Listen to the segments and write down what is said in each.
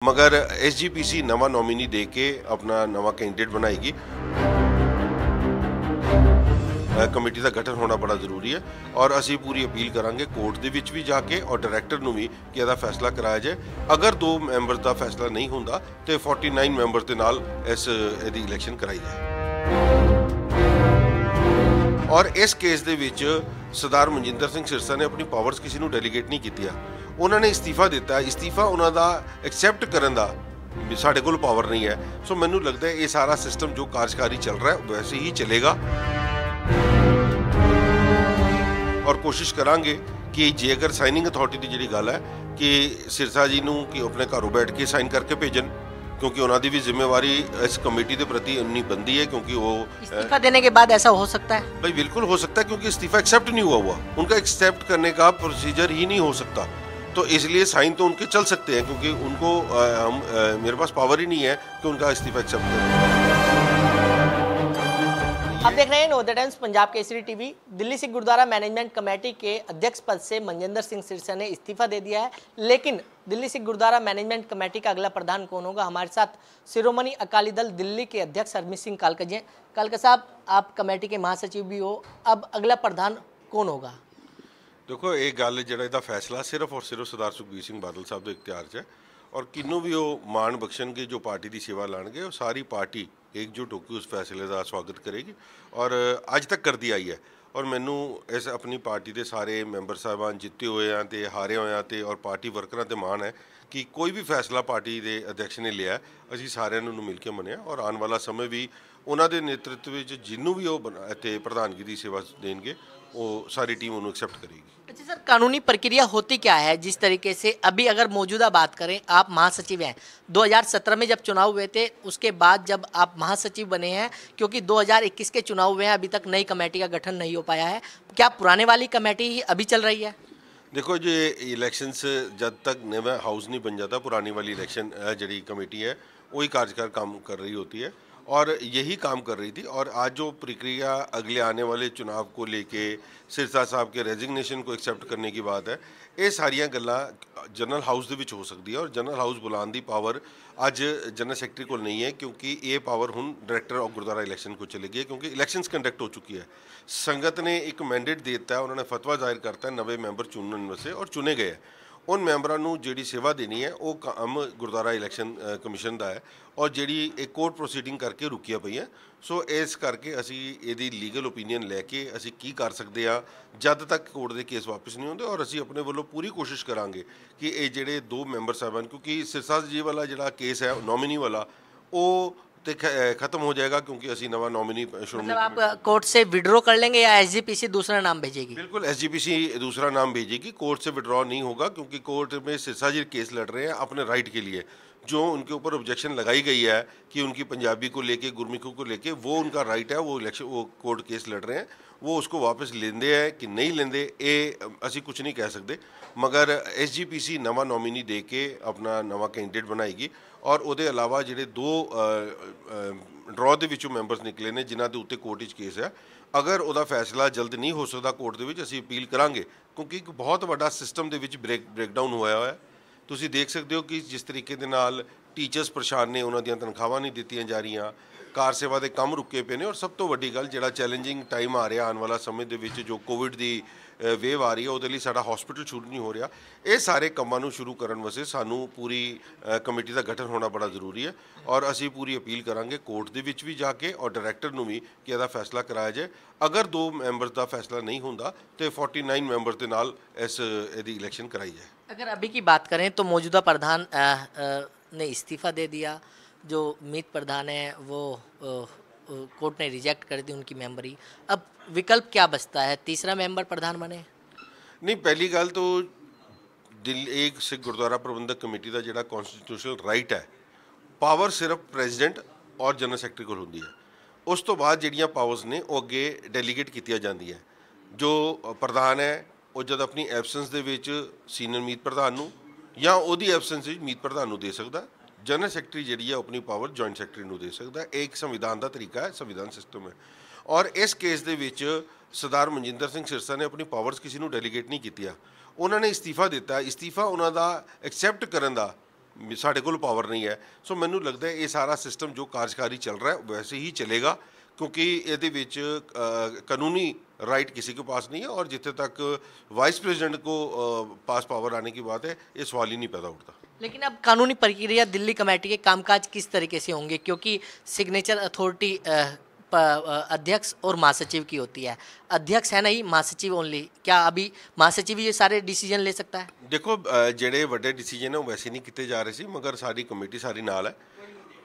मगर SGPC नवा nominee दे के अपना नवा कैंਡੀਡੇਟ बनाएगी। कमेटी का गठन होना बड़ा जरूरी है और असी पूरी अपील करांगे कोर्ट दे विच भी जाके और डायरैक्टर नूं भी कि इहदा फैसला कराया जाए। अगर 2 मैंबर का फैसला नहीं होंदा तो 49 मैंबर के नाल इहदी इलैक्शन कराई जाए। और इस केस दे विच सरदार मनजिंदर सिंह सिरसा ने अपनी पावर्स किसी नूं डेलीगेट नहीं कीतियां। उन्होंने इस्तीफा दिता, इस्तीफा उन्हां दा एक्सैप्ट करन दा साडे कोल पावर नहीं है। सो मैनूं लगदा है ये सारा सिस्टम जो कार्यकारी चल रहा है वैसे ही चलेगा और कोशिश करांगे कि जे अगर साइनिंग अथॉरिटी की जी गल है कि सिरसा जी नूं कि अपने घरों बैठ के साइन करके भेजन, क्योंकि उन्होंने भी जिम्मेवारी इस कमेटी के प्रति उन्नी बनती है, क्योंकि वो इस्तीफा देने के बाद ऐसा हो सकता है। भाई बिल्कुल हो सकता है, क्योंकि इस्तीफा एक्सेप्ट नहीं हुआ उनका एक्सेप्ट करने का प्रोसीजर ही नहीं हो सकता। तो इसलिए साइन तो उनके चल सकते हैं, क्योंकि उनको मेरे पास पावर ही नहीं है कि उनका इस्तीफा एक्सेप्ट करें। आप देख रहे हैं Navodaya Times Punjab Kesari TV. Delhi Sikh Gurdwara management committee के अध्यक्ष पद से मनजिंदर सिंह सिरसा ने इस्तीफा दे दिया है, लेकिन दिल्ली सिख गुरुद्वारा मैनेजमेंट कमेटी का अगला प्रधान कौन होगा? हमारे साथ शिरोमणि अकाली दल दिल्ली के अध्यक्ष हरमीत सिंह कालका जी हैं। कालका साहब, आप कमेटी के महासचिव भी हो, अब अगला प्रधान कौन होगा? देखो ये गल जो इसका फैसला सिर्फ और सिर्फ सरदार सुखबीर सिंह बादल साहब के इख्तियार च है और किनू भी वो मान बख्शणगे जो पार्टी की सेवा लाणगे, वो सारी पार्टी एकजुट होकर उस फैसले का स्वागत करेगी और अज तक करती आई है। और मैनू इस अपनी पार्टी के सारे मैंबर साहबान जिते हुए हैं तो हारे हुए हैं तो और पार्टी वर्करां ते मान है कि कोई भी फैसला पार्टी के अध्यक्ष ने लिया असी सारे मिल के मनिया और आने वाला समय भी उन्होंने नेतृत्व में जिन्हों भी वो इतने प्रधानगी की सेवा देंगे वो सारी टीम उन्होंने एक्सेप्ट करेगी। अच्छा सर, कानूनी प्रक्रिया होती क्या है? जिस तरीके से अभी अगर मौजूदा बात करें, आप महासचिव हैं, 2017 में जब चुनाव हुए थे उसके बाद जब आप महासचिव बने हैं, क्योंकि 2021 के चुनाव हुए हैं, अभी तक नई कमेटी का गठन नहीं हो पाया है, क्या पुराने वाली कमेटी ही अभी चल रही है? देखो जी, इलैक्शंस जब तक नया हाउस नहीं बन जाता, पुरानी वाली इलैक्शन जी कमेटी है वही कार्यकार काम कर रही होती है और यही काम कर रही थी। और आज जो प्रक्रिया अगले आने वाले चुनाव को लेके सिरसा साहब के रेजिग्नेशन को एक्सेप्ट करने की बात है, ये सारिया गल्लां जनरल हाउस दे विच हो सकती है और जनरल हाउस बुलाने की पावर अज जनरल सैकटरी को नहीं है, क्योंकि ये पावर हुण डायरैक्टर ऑफ गुरुद्वारा इलैक्शन को चली गई है, क्योंकि इलैक्शंस कंडक्ट हो चुकी है। संगत ने एक मैंडेट दे दिता है, उन्होंने फतवा जाहिर करता है नवे मैंबर चुनने वास्ते और चुने गए हैं। उन मैंबरां नूं जिहड़ी सेवा देनी है वो काम गुरुद्वारा इलैक्शन कमीशन का है और जिहड़ी एक कोर्ट प्रोसीडिंग करके रुकिया पई है। सो इस करके असी इहदी लीगल ओपीनियन लैके असी की कर सकते हैं जद तक कोर्ट के केस वापस नहीं होंदे और असी अपने वालों पूरी कोशिश करांगे कि ये जिहड़े 2 मैंबर साहबान, क्योंकि सिरसा जी वाला जिहड़ा केस है नॉमिनी वाला वो तो खत्म हो जाएगा, क्योंकि असी नवा नॉमिनी मतलब आप कोर्ट से विड्रॉ कर लेंगे या SGPC दूसरा नाम भेजेगी? बिल्कुल SGPC दूसरा नाम भेजेगी, कोर्ट से विड्रॉ नहीं होगा, क्योंकि कोर्ट में सिरसा जी केस लड़ रहे हैं अपने राइट के लिए। जो उनके ऊपर ऑब्जेक्शन लगाई गई है कि उनकी पंजाबी को लेके गुरमुखी को लेके वो उनका राइट है, वो इलेक्शन वो कोर्ट केस लड़ रहे हैं, वो उसको वापस लेंदे हैं कि नहीं लेंदे ये असी कुछ नहीं कह सकते। मगर SGPC नवा नॉमिनी दे के अपना नवा कैंਡੀਡੇਟ बनाएगी और वो अलावा जिहड़े 2 ड्रॉ के विचों मैंबर्स निकले ने जिन्हों के उत्ते कोर्ट केस है, अगर वह फैसला जल्द नहीं हो सकता कोर्ट के असी अपील करांगे, क्योंकि एक बहुत बड़ा सिस्टम के ब्रेकडाउन होया है। तुसी देख सकते हो कि जिस तरीके दे नाल टीचर्स परेशान ने, उन्होंने तनख्वाहां नहीं दित्तियां जा रही, कार सेवा के काम रुके पे ने और सब तो वड्डी गल जिहड़ा चैलेंजिंग टाइम आ रहा आने वाला समय दे विच जो कोविड की वेव आ रही है, वो साडा हॉस्पिटल शुरू नहीं हो रहा। ये सारे कामां नूं शुरू करन वास्ते सानू पूरी कमेटी का गठन होना बड़ा जरूरी है और असी पूरी अपील करांगे कोर्ट दे विच भी जाके और डायरैक्टर नूं भी कि इहदा फैसला कराया जाए। अगर 2 मैंबर्स का फैसला नहीं होंदा तो 49 मैंबर के नाल इहदी इलैक्शन कराई जाए। अगर अभी की बात करें तो मौजूदा प्रधान ने इस्तीफा दे दिया, जो मीत प्रधान है वो कोर्ट ने रिजेक्ट कर दी उनकी मेंबरी, अब विकल्प क्या बचता है? तीसरा मेंबर प्रधान बने? नहीं, पहली गल तो दिल्ली एक सिख गुरुद्वारा प्रबंधक कमेटी का जिहड़ा कॉन्स्टिट्यूशनल राइट है, पावर सिर्फ प्रेजिडेंट और जनरल सैकटरी को होंदी है। उस तो बाद जिहड़ियां पावर्स ने वो अगे डेलीगेट कीतियां जांदियां। जो प्रधान है वो जब अपनी एबसेंस दे विच सीनियर मीत प्रधान नूं या उहदी एबसेंस विच मीत प्रधान नूं दे सकदा। जनरल सैकटरी जी है अपनी पावर जॉइंट सैकटरी नूं दे सकदा। एक संविधान का तरीका है, संविधान सिस्टम है। और इस केस दे विच सरदार मनजिंदर सिंह सिरसा ने अपनी पावर्स किसी नूं डेलीगेट नहीं कीतियां। उन्होंने इस्तीफा दिता, इस्तीफा उन्हां दा एक्सैप्ट करन दा ਸਾਡੇ ਕੋਲ ਪਾਵਰ ਨਹੀਂ ਹੈ। ਸੋ ਮੈਨੂੰ ਲੱਗਦਾ ਹੈ ਇਹ ਸਾਰਾ ਸਿਸਟਮ ਜੋ ਕਾਰਜਕਾਰੀ ਚੱਲ ਰਿਹਾ ਹੈ वैसे ही चलेगा, क्योंकि ਇਹਦੇ ਵਿੱਚ कानूनी राइट किसी के पास नहीं है, और जितने तक वाइस प्रेसिडेंट को पास पावर आने की बात है ये सवाल ही नहीं पैदा उठता। लेकिन अब कानूनी प्रक्रिया दिल्ली कमेटी के कामकाज किस तरीके से होंगे, क्योंकि सिग्नेचर अथॉरिटी अध्यक्ष और महासचिव की होती है, अध्यक्ष है नहीं महासचिव ओनली, क्या अभी महासचिव ये सारे डिसीजन ले सकता है? देखो ਜਿਹੜੇ ਵੱਡੇ ਡਿਸੀਜਨ ਹੈ ਉਹ ਵੈਸੇ ਨਹੀਂ ਕੀਤੇ ਜਾ ਰਹੇ ਸੀ, ਮਗਰ ਸਾਡੀ ਕਮੇਟੀ ਸਾਰੀ ਨਾਲ ਹੈ।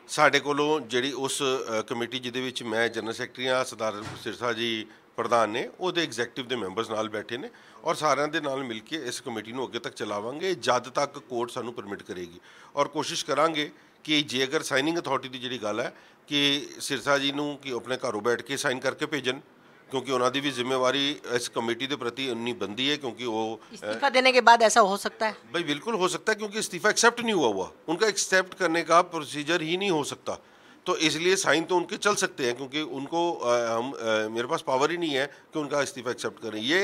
ਸਾਡੇ ਕੋਲੋਂ ਜਿਹੜੀ ਉਸ ਕਮੇਟੀ ਜਿਹਦੇ ਵਿੱਚ ਮੈਂ ਜਨਰਲ ਸੈਕਟਰੀ ਹਾਂ, ਸਰਦਾਰ ਸਿਰਸਾ ਜੀ ਪ੍ਰਧਾਨ ਨੇ, ਉਹਦੇ ਐਗਜ਼ੈਕਟਿਵ ਦੇ ਮੈਂਬਰਸ ਨਾਲ ਬੈਠੇ ਨੇ, ਔਰ ਸਾਰਿਆਂ ਦੇ ਨਾਲ ਮਿਲ ਕੇ ਇਸ ਕਮੇਟੀ ਨੂੰ ਅੱਗੇ ਤੱਕ ਚਲਾਵਾਂਗੇ ਜਦ ਤੱਕ ਕੋਰਟ ਸਾਨੂੰ ਪਰਮਿਟ ਕਰੇਗੀ। ਔਰ ਕੋਸ਼ਿਸ਼ ਕਰਾਂਗੇ ਕਿ ਜੇ ਅਗਰ ਸਾਈਨਿੰਗ ਅਥਾਰਟੀ ਦੀ ਜਿਹੜੀ ਗੱਲ ਹੈ ਕਿ ਸਿਰਸਾ ਜੀ ਨੂੰ ਕਿ ਆਪਣੇ ਘਰੋਂ ਬੈਠ ਕੇ ਸਾਈਨ ਕਰਕੇ ਭੇਜਣ, क्योंकि उन्होंने भी जिम्मेवारी इस कमेटी के प्रति उन्नी बनती है, क्योंकि वो इस्तीफा देने के बाद ऐसा हो सकता है? भाई बिल्कुल हो सकता है, क्योंकि इस्तीफा एक्सेप्ट नहीं हुआ उनका एक्सेप्ट करने का प्रोसीजर ही नहीं हो सकता, तो इसलिए साइन तो उनके चल सकते हैं, क्योंकि उनको मेरे पास पावर ही नहीं है कि उनका इस्तीफा एक्सेप्ट करें। ये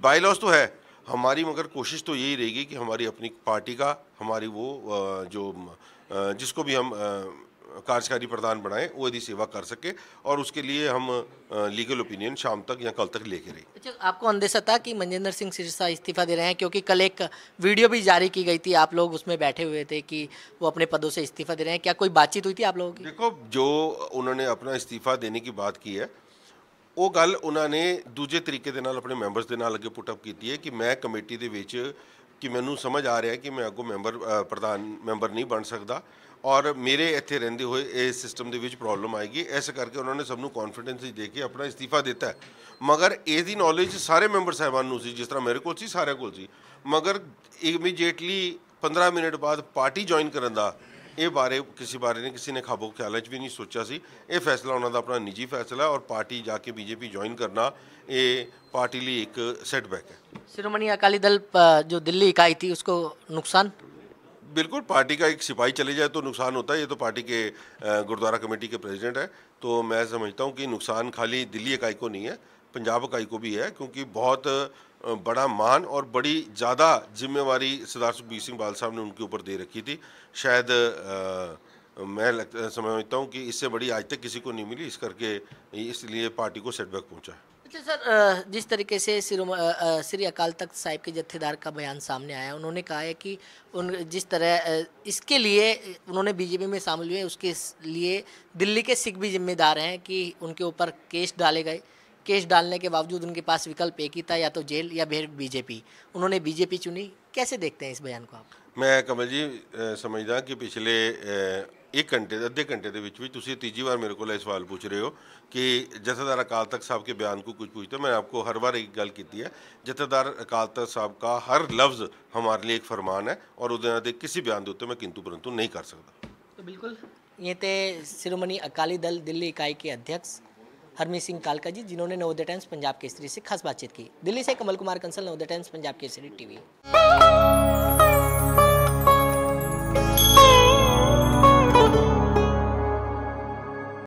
बाई लॉज तो है हमारी, मगर कोशिश तो यही रहेगी कि हमारी अपनी पार्टी का, हमारी वो जो जिसको भी हम कार्यकारी प्रधान बनाएं वो यदि सेवा कर सके, और उसके लिए हम लीगल ओपिनियन शाम तक या कल तक लेके रहे। अच्छा, आपको अंदेशा था कि मनजिंदर सिंह सिरसा इस्तीफा दे रहे हैं, क्योंकि कल एक वीडियो भी जारी की गई थी, आप लोग उसमें बैठे हुए थे कि वो अपने पदों से इस्तीफा दे रहे हैं, क्या कोई बातचीत हुई थी आप लोगों की? देखो जो उन्होंने अपना इस्तीफा देने की बात की है ਉਹ ਗੱਲ ਉਹਨਾਂ ਨੇ ਦੂਜੇ ਤਰੀਕੇ ਦੇ ਨਾਲ ਆਪਣੇ ਮੈਂਬਰਸ ਦੇ ਨਾਲ ਅੱਗੇ ਪੁੱਟ ਅਪ ਕੀਤੀ ਹੈ ਕਿ ਮੈਂ ਕਮੇਟੀ ਦੇ ਵਿੱਚ ਕਿ ਮੈਨੂੰ ਸਮਝ ਆ ਰਿਹਾ ਕਿ ਮੈਂ ਅੱਗੋਂ ਪ੍ਰਧਾਨ ਮੈਂਬਰ ਨਹੀਂ ਬਣ ਸਕਦਾ, ਔਰ ਮੇਰੇ ਇੱਥੇ ਰਹਿੰਦੇ ਹੋਏ ਇਸ ਸਿਸਟਮ ਦੇ ਵਿੱਚ ਪ੍ਰੋਬਲਮ ਆਏਗੀ, ਇਸ ਕਰਕੇ ਉਹਨਾਂ ਨੇ ਸਭ ਨੂੰ ਕੌਨਫੀਡੈਂਸ ਦੇ ਕੇ ਆਪਣਾ ਇਸਤੀਫਾ ਦਿੱਤਾ ਹੈ। ਮਗਰ ਇਹਦੀ ਨੌਲੇਜ ਸਾਰੇ ਮੈਂਬਰ ਸਾਹਿਬਾਨ ਨੂੰ ਸੀ, ਜਿਸ ਤਰ੍ਹਾਂ ਮੇਰੇ ਕੋਲ ਸੀ, ਸਾਰਿਆਂ ਕੋਲ ਸੀ, ਮਗਰ ਇਮੀਡੀਏਟਲੀ 15 ਮਿੰਟ ਬਾਅਦ ਪਾਰਟੀ ਜੁਆਇਨ ਕਰਨ ਦਾ ਇਹ ਬਾਰੇ ਕਿਸੇ ਨੇ ਖਾਬੋ ਖਿਆਲਾਂ 'ਚ ਵੀ ਨਹੀਂ ਸੋਚਿਆ ਸੀ। ਇਹ ਫੈਸਲਾ ਉਹਨਾਂ ਦਾ ਆਪਣਾ ਨਿੱਜੀ ਫੈਸਲਾ ਹੈ, ਔਰ ਪਾਰਟੀ ਜਾ ਕੇ ਬੀਜੇਪੀ ਜੁਆਇਨ ਕਰਨਾ ਇਹ ਪਾर्टी लिए एक सेटबैक है। शिरोमणि अकाली दल जो दिल्ली इकाई थी उसको नुकसान? बिल्कुल, पार्टी का एक सिपाही चले जाए तो नुकसान होता है। ये तो पार्टी के गुरुद्वारा कमेटी के प्रेसिडेंट है, तो मैं समझता हूँ कि नुकसान खाली दिल्ली इकाई को नहीं है, पंजाब इकाई को भी है, क्योंकि बहुत बड़ा मान और बड़ी ज़्यादा जिम्मेवारी सरदार सुखबीर सिंह बादल साहब ने उनके ऊपर दे रखी थी। शायद मैं समझता हूँ कि इससे बड़ी आज तक किसी को नहीं मिली, इस करके इसलिए पार्टी को सेटबैक पहुँचा है। अच्छा सर, जिस तरीके से श्री अकाल तख्त साहिब के जत्थेदार का बयान सामने आया, उन्होंने कहा है कि जिस तरह इसके लिए उन्होंने बीजेपी में शामिल हुए, उसके लिए दिल्ली के सिख भी जिम्मेदार हैं कि उनके ऊपर केस डाले गए। केस डालने के बावजूद उनके पास विकल्प एक ही था, या तो जेल या फिर बीजेपी। उन्होंने बीजेपी चुनी। कैसे देखते हैं इस बयान को आप? मैं कमल जी समझदा कि पिछले एक घंटे अद्धे घंटे ਦੇ ਵਿੱਚ ਵੀ ਤੁਸੀਂ ਤੀਜੀ ਵਾਰ ਮੇਰੇ ਕੋਲ ਇਹ ਸਵਾਲ ਪੁੱਛ ਰਹੇ ਹੋ ਕਿ जत्थेदार अकाल तख्त साहब के बयान को कुछ पूछते। मैंने आपको हर बार एक गल की है, जत्थेदार अकाल तख्त साहब का हर लफ्ज़ हमारे लिए एक फरमान है, और उन्होंने किसी बयान के उत्ते मैं किंतु परंतु नहीं कर सकता। तो बिल्कुल ये थे शिरोमणि अकाली दल दिल्ली इकाई के अध्यक्ष हरमीत सिंह कालका जी, जिन्होंने नवोदय टाइम्स पंजाब केसरी से खास बातचीत की। दिल्ली से कमल कुमार कंसल, नवोदय टाइम्स पंजाब केसरी टीवी।